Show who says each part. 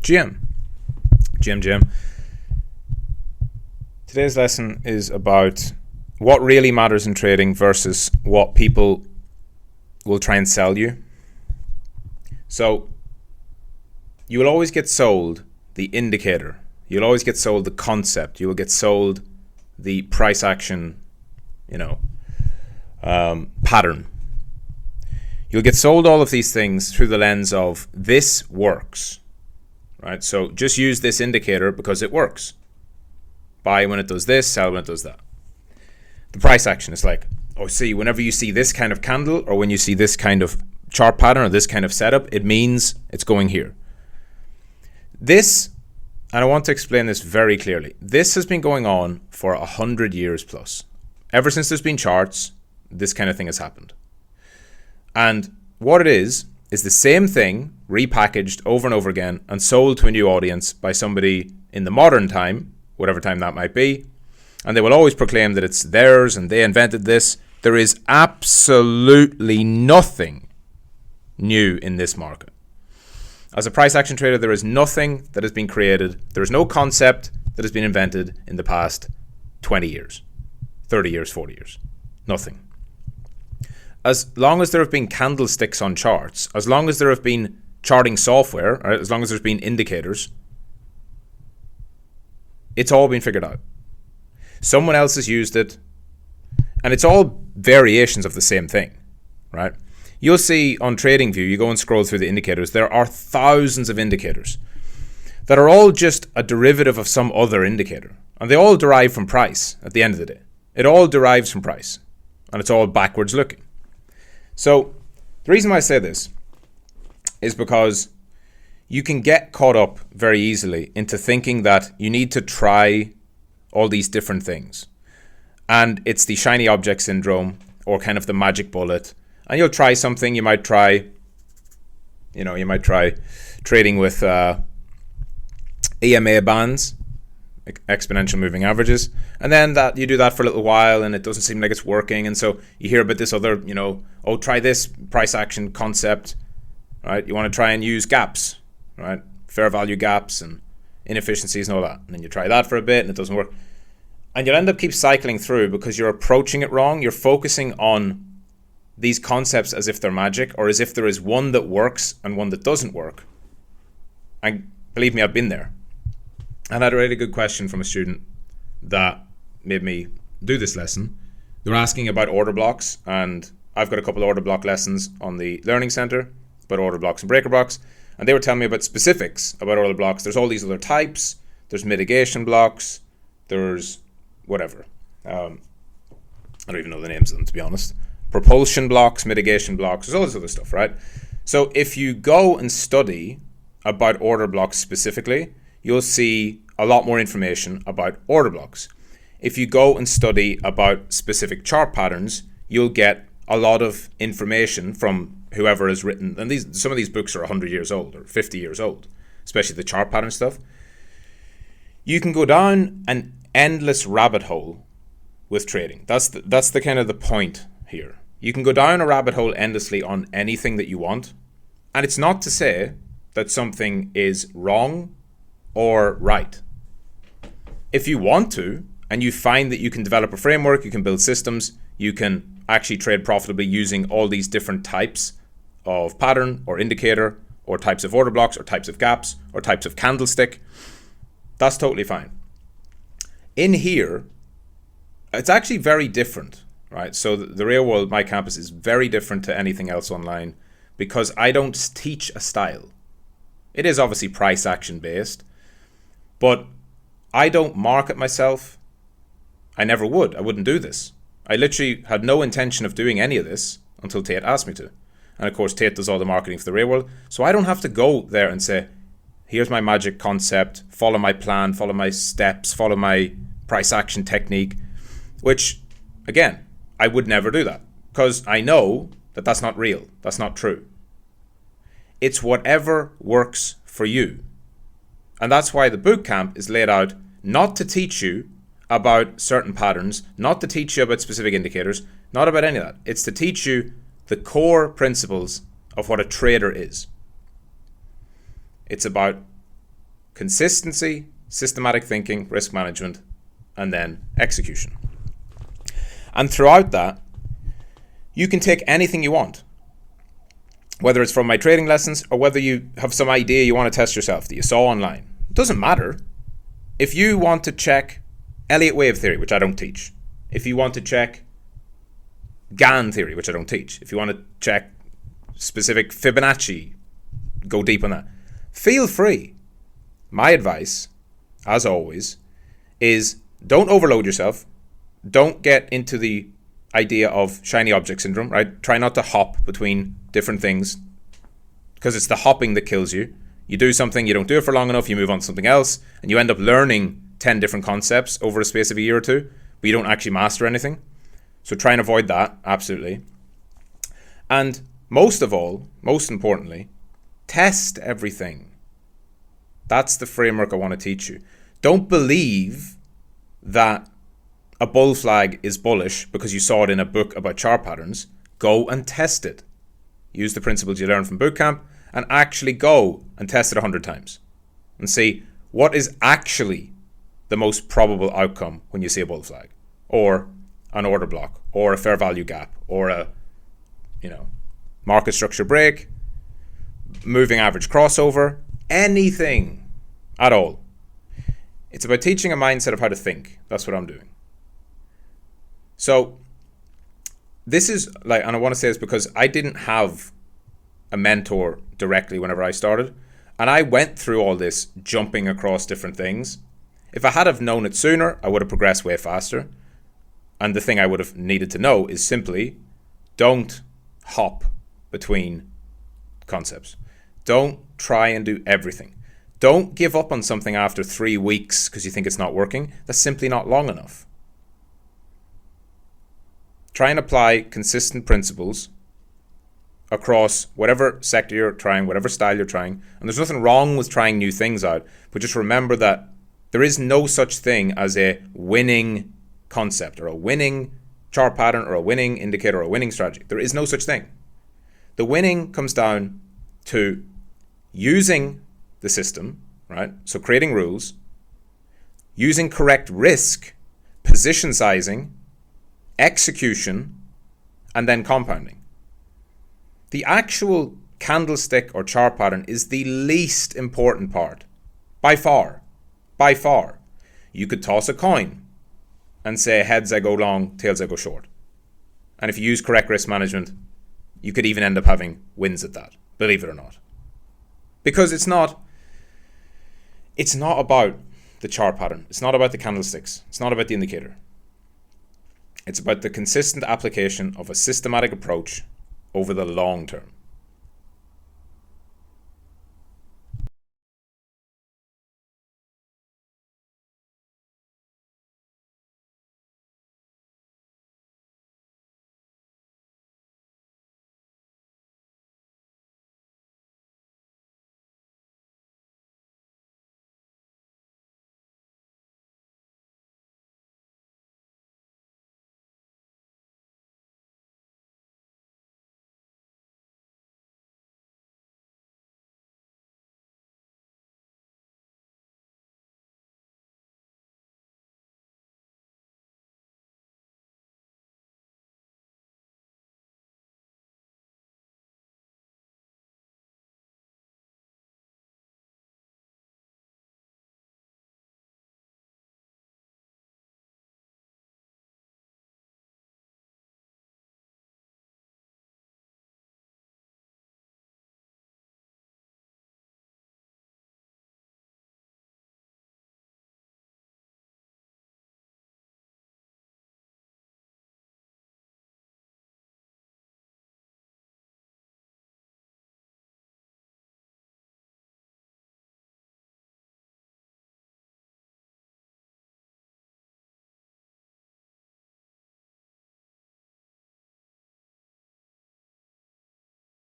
Speaker 1: GM. Today's lesson is about what really matters in trading versus what people will try and sell you. So you will always get sold the indicator. You'll always get sold the concept. You will get sold the price action, pattern. You'll get sold all of these things through the lens of this works, right? So just use this indicator because it works. Buy when it does this, sell when it does that. The price action is like, whenever you see this kind of candle or when you see this kind of chart pattern or this kind of setup, it means it's going here. This, and I want to explain this very clearly, this has been going on for 100 years plus. Ever since there's been charts, this kind of thing has happened. And what it is the same thing repackaged over and over again and sold to a new audience by somebody in the modern time, whatever time that might be. And they will always proclaim that it's theirs and they invented this. There is absolutely nothing new in this market. As a price action trader, there is nothing that has been created. There is no concept that has been invented in the past 20 years, 30 years, 40 years. Nothing. As long as there have been candlesticks on charts, as long as there have been charting software, right, as long as there's been indicators, it's all been figured out. Someone else has used it, and it's all variations of the same thing, right? You'll see on TradingView, you go and scroll through the indicators, there are thousands of indicators that are all just a derivative of some other indicator. And they all derive from price at the end of the day. It all derives from price, and it's all backwards looking. So the reason why I say this is because you can get caught up very easily into thinking that you need to try all these different things. And it's the shiny object syndrome or kind of the magic bullet. And you'll try something. You might try trading with EMA bands, exponential moving averages. And then that you do that for a little while and it doesn't seem like it's working. And so you hear about this other, try this price action concept, right? You want to try and use gaps, right? Fair value gaps and inefficiencies and all that. And then you try that for a bit and it doesn't work. And you'll end up keep cycling through because you're approaching it wrong. You're focusing on these concepts as if they're magic or as if there is one that works and one that doesn't work. And believe me, I've been there. And I had a really good question from a student that made me do this lesson. They were asking about order blocks, and I've got a couple of order block lessons on the Learning Center about order blocks and breaker blocks. And they were telling me about specifics about order blocks. There's all these other types. There's mitigation blocks. There's whatever. I don't even know the names of them, to be honest. Propulsion blocks, mitigation blocks. There's all this other stuff, right? So if you go and study about order blocks specifically, you'll see a lot more information about order blocks. If you go and study about specific chart patterns, you'll get a lot of information from whoever has written, and some of these books are 100 years old or 50 years old, especially the chart pattern stuff. You can go down an endless rabbit hole with trading. That's the kind of the point here. You can go down a rabbit hole endlessly on anything that you want, and it's not to say that something is wrong or right. If you want to, and you find that you can develop a framework, you can build systems, you can actually trade profitably using all these different types of pattern or indicator or types of order blocks or types of gaps or types of candlestick, that's totally fine. In here, it's actually very different, right? So the real world, my campus, is very different to anything else online because I don't teach a style. It is obviously price action based, but I don't market myself. I never would. I wouldn't do this. I literally had no intention of doing any of this until Tate asked me to. And of course, Tate does all the marketing for the real world. So I don't have to go there and say, here's my magic concept, follow my plan, follow my steps, follow my price action technique, which, again, I would never do that because I know that that's not real. That's not true. It's whatever works for you. And that's why the boot camp is laid out not to teach you about certain patterns, not to teach you about specific indicators, not about any of that. It's to teach you the core principles of what a trader is. It's about consistency, systematic thinking, risk management, and then execution. And throughout that, you can take anything you want, whether it's from my trading lessons or whether you have some idea you want to test yourself that you saw online. It doesn't matter. If you want to check Elliott wave theory, which I don't teach, if you want to check Gann theory, which I don't teach, if you want to check specific Fibonacci, go deep on that, feel free. My advice, as always, is don't overload yourself. Don't get into the idea of shiny object syndrome, right? Try not to hop between different things, because it's the hopping that kills you. You do something, you don't do it for long enough, you move on to something else, and you end up learning 10 different concepts over a space of a year or two, but you don't actually master anything. So try and avoid that, absolutely. And most of all, most importantly, test everything. That's the framework I want to teach you. Don't believe that a bull flag is bullish because you saw it in a book about chart patterns. Go and test it. Use the principles you learned from bootcamp and actually go and test it 100 times and see what is actually the most probable outcome when you see a bull flag or an order block or a fair value gap or a market structure break, moving average crossover, anything at all. It's about teaching a mindset of how to think. That's what I'm doing. So this is and I want to say this because I didn't have a mentor directly whenever I started, and I went through all this jumping across different things. If I had have known it sooner, I would have progressed way faster. And the thing I would have needed to know is simply don't hop between concepts. Don't try and do everything. Don't give up on something after 3 weeks because you think it's not working. That's simply not long enough. Try and apply consistent principles across whatever sector you're trying, whatever style you're trying. And there's nothing wrong with trying new things out, but just remember that there is no such thing as a winning concept or a winning chart pattern or a winning indicator or a winning strategy. There is no such thing. The winning comes down to using the system, right? So creating rules, using correct risk, position sizing, execution, and then compounding. The actual candlestick or chart pattern is the least important part. By far. By far. You could toss a coin and say heads I go long, tails I go short. And if you use correct risk management, you could even end up having wins at that, believe it or not. Because it's not about the chart pattern. It's not about the candlesticks. It's not about the indicator. It's about the consistent application of a systematic approach over the long term.